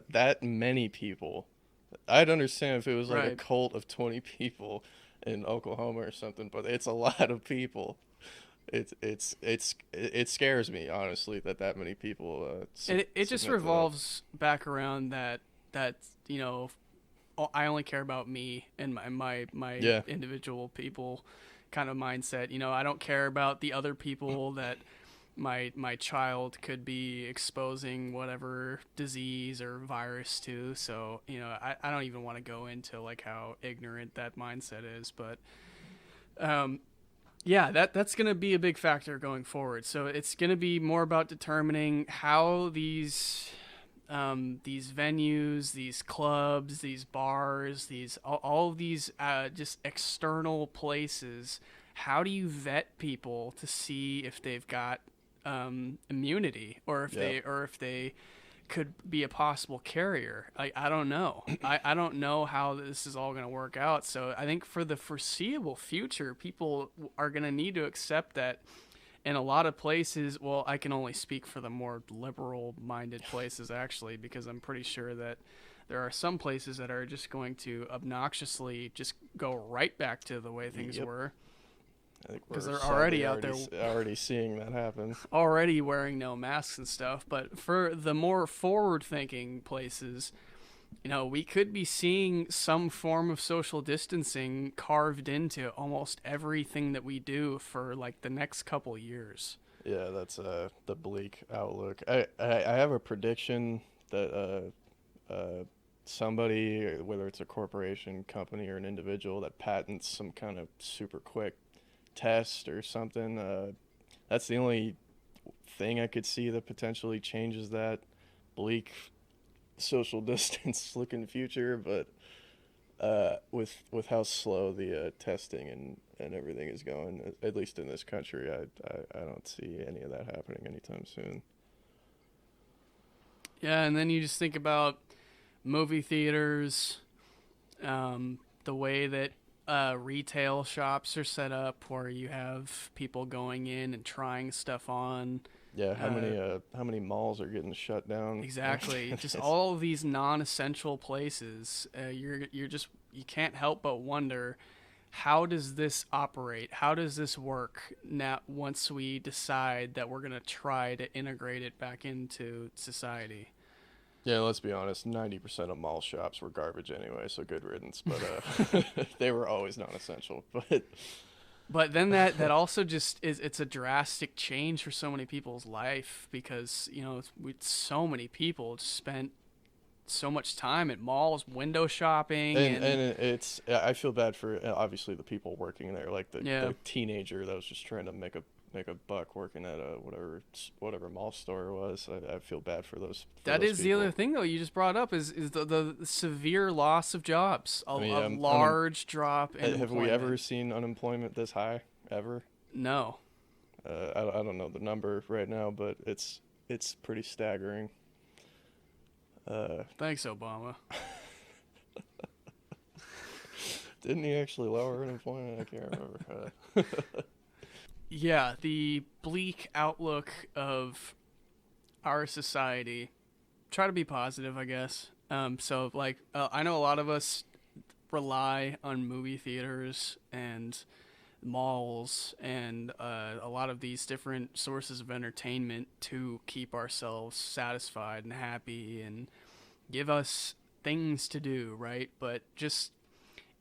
that many people. I'd understand if it was like a Right. cult of 20 people in Oklahoma or something, but it's a lot of people. It scares me, honestly, that many people. And it just submit to that. revolves back around that I only care about me and my Yeah. individual people kind of mindset. I don't care about the other people that my child could be exposing whatever disease or virus to. So, I don't even want to go into like how ignorant that mindset is, but yeah, that's going to be a big factor going forward. So it's going to be more about determining how these venues, these clubs, these bars, all of these just external places. How do you vet people to see if they've got immunity, or if they could be a possible carrier? I don't know. I don't know how this is all going to work out. So I think for the foreseeable future, people are going to need to accept that in a lot of places, well, I can only speak for the more liberal-minded places, actually, because I'm pretty sure that there are some places that are just going to obnoxiously just go right back to the way things were. I think 'Cause we're they're sadly already out there. already seeing that happen. Already wearing no masks and stuff. But for the more forward-thinking places, we could be seeing some form of social distancing carved into almost everything that we do for like the next couple years. Yeah, that's the bleak outlook. I have a prediction that somebody, whether it's a corporation, company, or an individual, that patents some kind of super quick test or something. That's the only thing I could see that potentially changes that bleak social distance looking future. But with how slow the testing and everything is going, at least in this country, I don't see any of that happening anytime soon. Yeah, and then you just think about movie theaters, the way that retail shops are set up, where you have people going in and trying stuff on. Yeah, how many malls are getting shut down? Exactly. Just all of these non-essential places. You can't help but wonder, how does this operate? How does this work now once we decide that we're going to try to integrate it back into society? Yeah, let's be honest, 90% of mall shops were garbage anyway, so good riddance. But they were always non-essential. But then that also just it's a drastic change for so many people's life, because so many people spent so much time at malls, window shopping, and I feel bad for obviously the people working there, like the teenager that was just trying to make a buck working at whatever mall store it was. I feel bad for those. That is people. the other thing though you just brought up is the severe loss of jobs, a large drop in Have we ever seen unemployment this high ever? No. I don't know the number right now, but it's pretty staggering. Thanks, Obama. Didn't he actually lower unemployment? I can't remember. Yeah, the bleak outlook of our society. Try to be positive, I guess. So, like, I know a lot of us rely on movie theaters and malls and a lot of these different sources of entertainment to keep ourselves satisfied and happy and give us things to do, right? But just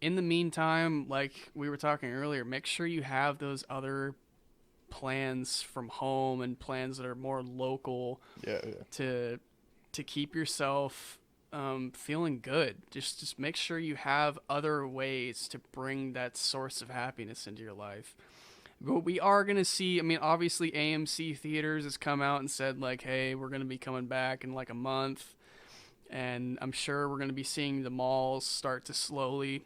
in the meantime, like we were talking earlier, make sure you have those other plans from home and plans that are more local Yeah. to keep yourself feeling good. Just make sure you have other ways to bring that source of happiness into your life. But we are going to see, I mean, obviously AMC Theaters has come out and said, like, hey, we're going to be coming back in like a month. And I'm sure we're going to be seeing the malls start to slowly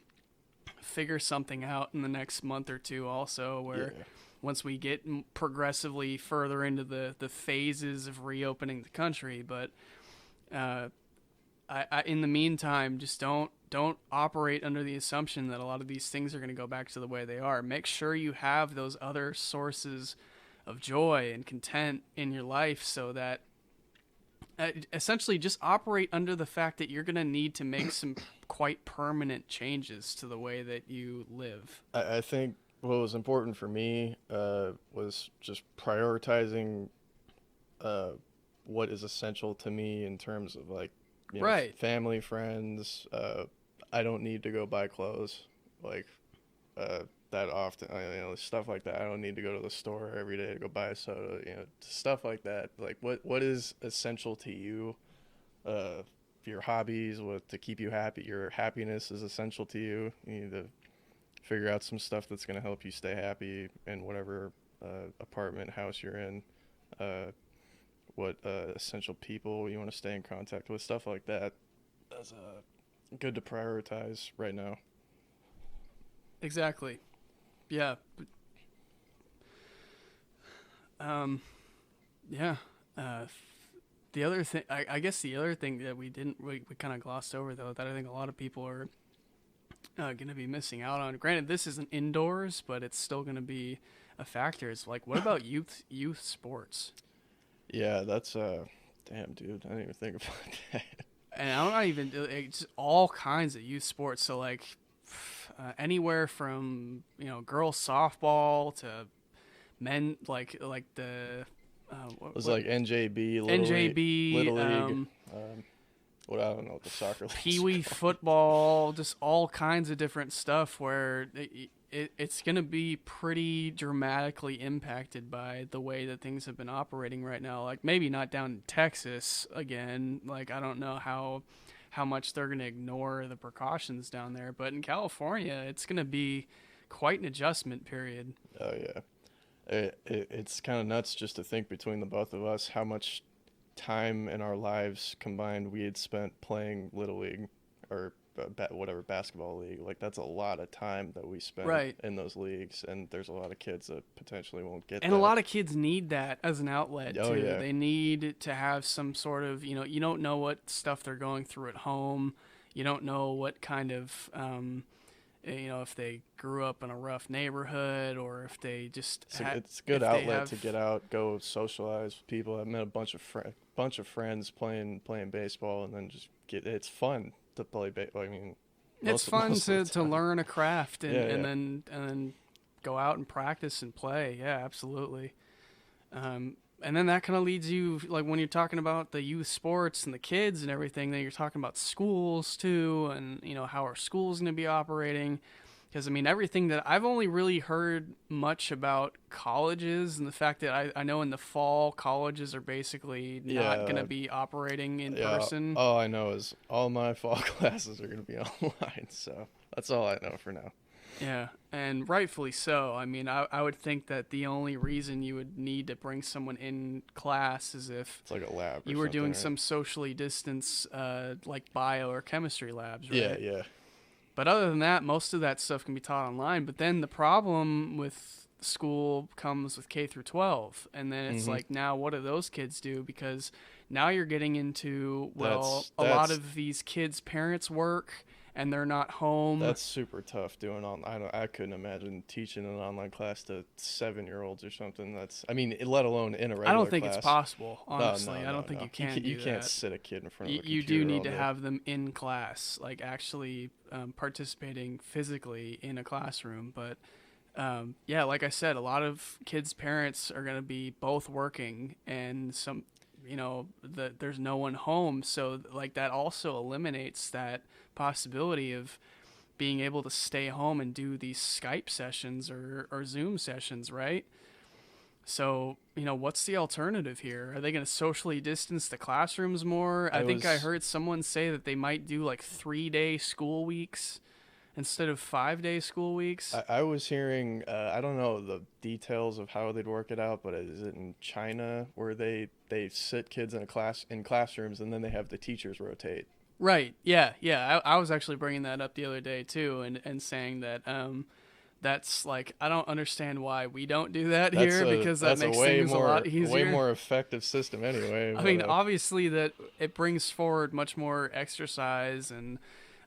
figure something out in the next month or two also, where once we get progressively further into the phases of reopening the country. But I in the meantime, just don't operate under the assumption that a lot of these things are going to go back to the way they are. Make sure you have those other sources of joy and content in your life so that essentially just operate under the fact that you're going to need to make some quite permanent changes to the way that you live. I think what was important for me was just prioritizing what is essential to me in terms of, like, you know, Right. family, friends. I don't need to go buy clothes like that often. You know, stuff like that. I don't need to go to the store every day to go buy a soda. You know, stuff like that. Like what is essential to you? Your hobbies, what to keep you happy. Your happiness is essential to you. You need to figure out some stuff that's going to help you stay happy in whatever apartment, house you're in. What essential people you want to stay in contact with, stuff like that. That's good to prioritize right now. Exactly. Yeah. Yeah. The other thing, I guess the other thing that we kind of glossed over, though, that I think a lot of people are going to be missing out on. Granted, this isn't indoors, but it's still going to be a factor. It's like, what about youth sports? Yeah, that's damn, dude. I didn't even think about that. And I'm not even it's all kinds of youth sports. So like anywhere from girls softball to men like the It was like NJB, Little League. What I don't know what the soccer league. Pee-wee football, just all kinds of different stuff where it's going to be pretty dramatically impacted by the way that things have been operating right now. Like maybe not down in Texas again. Like I don't know how much they're going to ignore the precautions down there. But in California, it's going to be quite an adjustment period. Oh, yeah. It's kind of nuts just to think between the both of us how much time in our lives combined we had spent playing Little League or whatever basketball league. Like that's a lot of time that we spent in those leagues, and there's a lot of kids that potentially won't get and that. A lot of kids need that as an outlet too. Yeah. They need to have some sort of, you don't know what stuff they're going through at home. You don't know what kind of if they grew up in a rough neighborhood or if they just it's a good outlet to get out, go socialize with people. I met a bunch of friends playing baseball, and then just it's fun to play baseball. I mean, it's fun to learn a craft and then go out and practice and play. Yeah, absolutely. And then that kind of leads you, like when you're talking about the youth sports and the kids and everything, then you're talking about schools too, and how our schools going to be operating. Because I mean, everything that I've only really heard much about colleges, and the fact that I know in the fall colleges are basically not going to be operating in person. All I know is all my fall classes are going to be online, so that's all I know for now. Yeah, and rightfully so. I mean, I would think that the only reason you would need to bring someone in class is if it's like a lab. You were doing some socially distanced, like bio or chemistry labs, right? Yeah. But other than that, most of that stuff can be taught online. But then the problem with school comes with K through 12, and then it's like, now what do those kids do? Because now you're getting into, well, a lot of these kids' parents work and they're not home. That's super tough doing I couldn't imagine teaching an online class to 7-year-olds or something. I mean, let alone in a regular class. I don't think it's possible, honestly. No, I don't think you can do that. You can't sit a kid in front of a computer. You do need to have them in class, like actually participating physically in a classroom. But yeah, like I said, a lot of kids' parents are going to be both working, and there's no one home. So like that also eliminates that possibility of being able to stay home and do these Skype sessions or Zoom sessions, right? So, what's the alternative here? Are they going to socially distance the classrooms more? I think I heard someone say that they might do like 3-day school weeks instead of 5-day school weeks. I was hearing, I don't know the details of how they'd work it out, but is it in China where they sit kids in classrooms and then they have the teachers rotate? Right. Yeah. I was actually bringing that up the other day too, and saying that that's like, I don't understand why we don't do that here, because that makes things a lot easier. Way more effective system anyway. I mean, obviously that it brings forward much more exercise and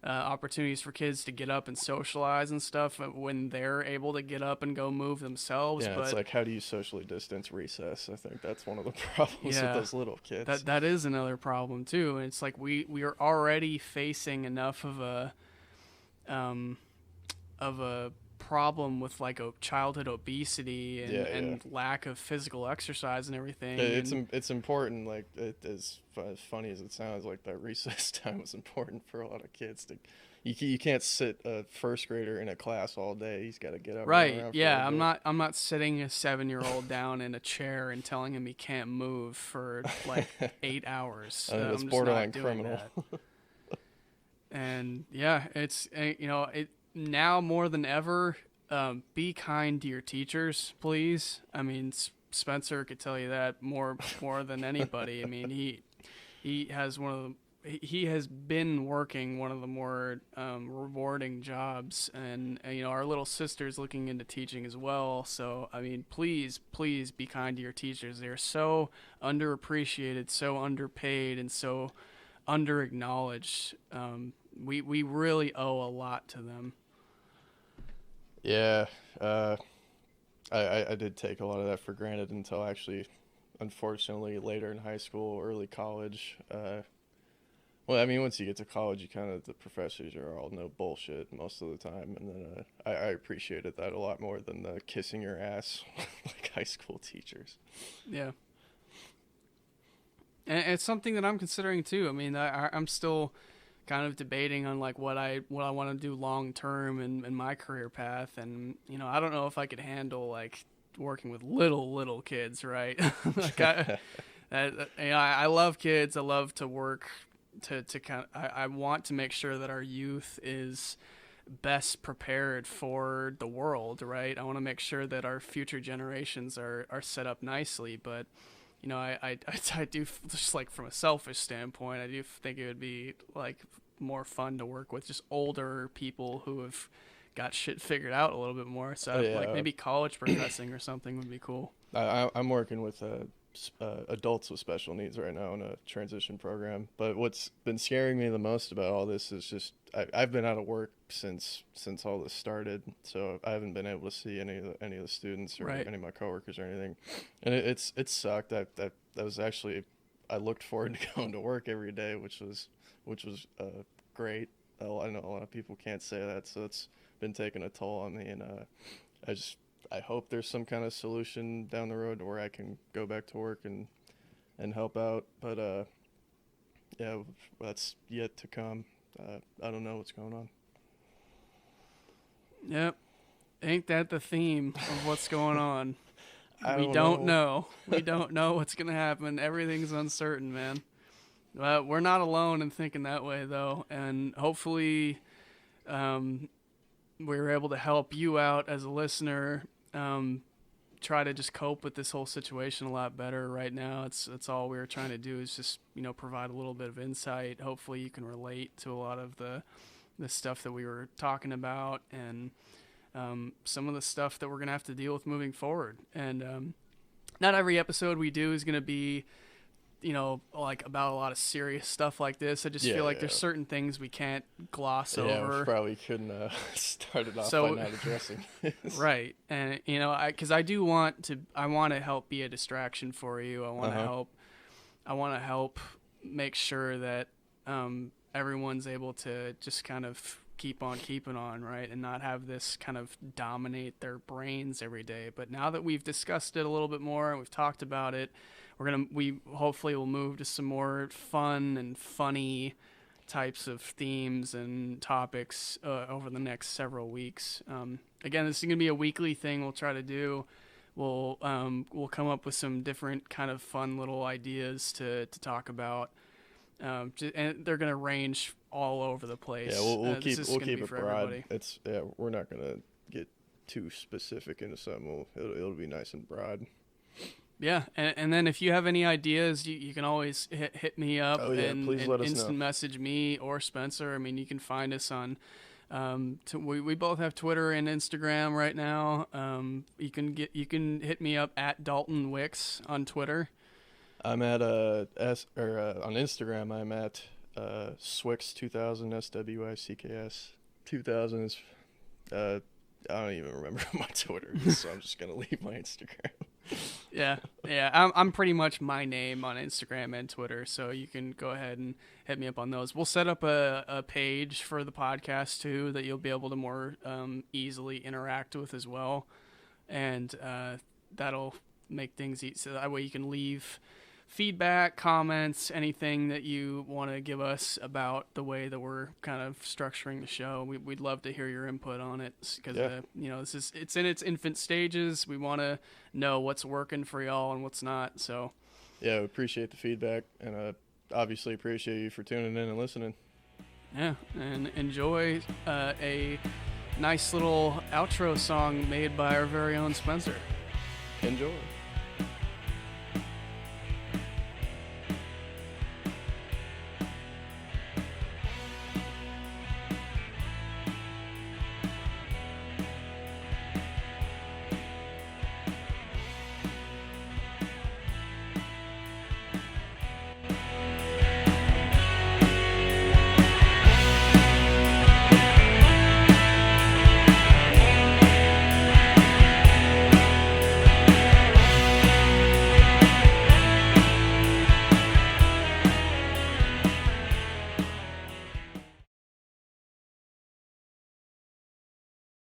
opportunities for kids to get up and socialize and stuff when they're able to get up and go move themselves. Yeah, but it's like, how do you socially distance recess? I think that's one of the problems with those little kids. That is another problem too. And it's like we are already facing enough of a problem with like a childhood obesity and lack of physical exercise and everything. It's important. Like, as funny as it sounds, like that recess time was important for a lot of kids. You can't sit a first grader in a class all day. He's got to get up. Right. Yeah. I'm not sitting a 7-year-old down in a chair and telling him he can't move for like 8 hours. It's borderline criminal. And yeah, it's now more than ever, be kind to your teachers, please. I mean, Spencer could tell you that more than anybody. I mean, he has he has been working one of the more rewarding jobs, and our little sister's looking into teaching as well. So I mean, please be kind to your teachers. They're so underappreciated, so underpaid, and so underacknowledged. We really owe a lot to them. Yeah, I did take a lot of that for granted until actually, unfortunately, later in high school, early college. Well, I mean, once you get to college, the professors are all no bullshit most of the time, and then I appreciated that a lot more than the kissing your ass like high school teachers. Yeah. And it's something that I'm considering too. I mean, I'm still kind of debating on like what I want to do long term in my career path, and I don't know if I could handle like working with little kids, right? Like I love kids. I love to work to kind of, I want to make sure that our youth is best prepared for the world, right? I want to make sure that our future generations are set up nicely, but I do, just like from a selfish standpoint, I do think it would be like more fun to work with just older people who have got shit figured out a little bit more. So like maybe college professing or something would be cool. I'm working with adults with special needs right now in a transition program. But what's been scaring me the most about all this is just I've been out of work since all this started, so I haven't been able to see any of the students or any of my coworkers or anything, and it sucked. That was actually, I looked forward to going to work every day, which was great. I know a lot of people can't say that, so it's been taking a toll on me, and I hope there's some kind of solution down the road where I can go back to work and help out. But yeah, that's yet to come. I don't know what's going on. Yep. Ain't that the theme of what's going on? We don't know. We don't know what's going to happen. Everything's uncertain, man. We're not alone in thinking that way, though. And hopefully we were able to help you out as a listener, try to just cope with this whole situation a lot better right now. That's all we were trying to do, is just, provide a little bit of insight. Hopefully you can relate to a lot of the stuff that we were talking about, and some of the stuff that we're going to have to deal with moving forward. And not every episode we do is going to be, like about a lot of serious stuff like this. I just feel like there's certain things we can't gloss over. Yeah, we probably couldn't start it off by not addressing this. Right. And, because I want to help be a distraction for you. I want to help make sure that everyone's able to just kind of keep on keeping on, right, and not have this kind of dominate their brains every day. But now that we've discussed it a little bit more and we've talked about it, we hopefully will move to some more fun and funny types of themes and topics over the next several weeks. Again, this is going to be a weekly thing we'll try to do. We'll come up with some different kind of fun little ideas to talk about. And they're going to range all over the place. Yeah, we'll keep it broad. Everybody. We're not going to get too specific into something. It'll be nice and broad. Yeah, and then if you have any ideas, you can always hit me up and please let us instant know. Message me or Spencer. I mean, you can find us on. We both have Twitter and Instagram right now. You can hit me up at Dalton Wicks on Twitter. I'm at on Instagram. I'm at Swicks 2000 SWICKS 2000 is I don't even remember my Twitter is, so I'm just gonna leave my Instagram. Yeah. I'm pretty much my name on Instagram and Twitter, so you can go ahead and hit me up on those. We'll set up a page for the podcast too that you'll be able to more easily interact with as well, and that'll make things easy. So that way you can leave feedback, comments, anything that you want to give us about the way that we're kind of structuring the show. We'd love to hear your input on it because it's in its infant stages. We want to know what's working for y'all and what's not. So yeah, we appreciate the feedback, and obviously appreciate you for tuning in and listening. Yeah, and enjoy a nice little outro song made by our very own Spencer. Enjoy.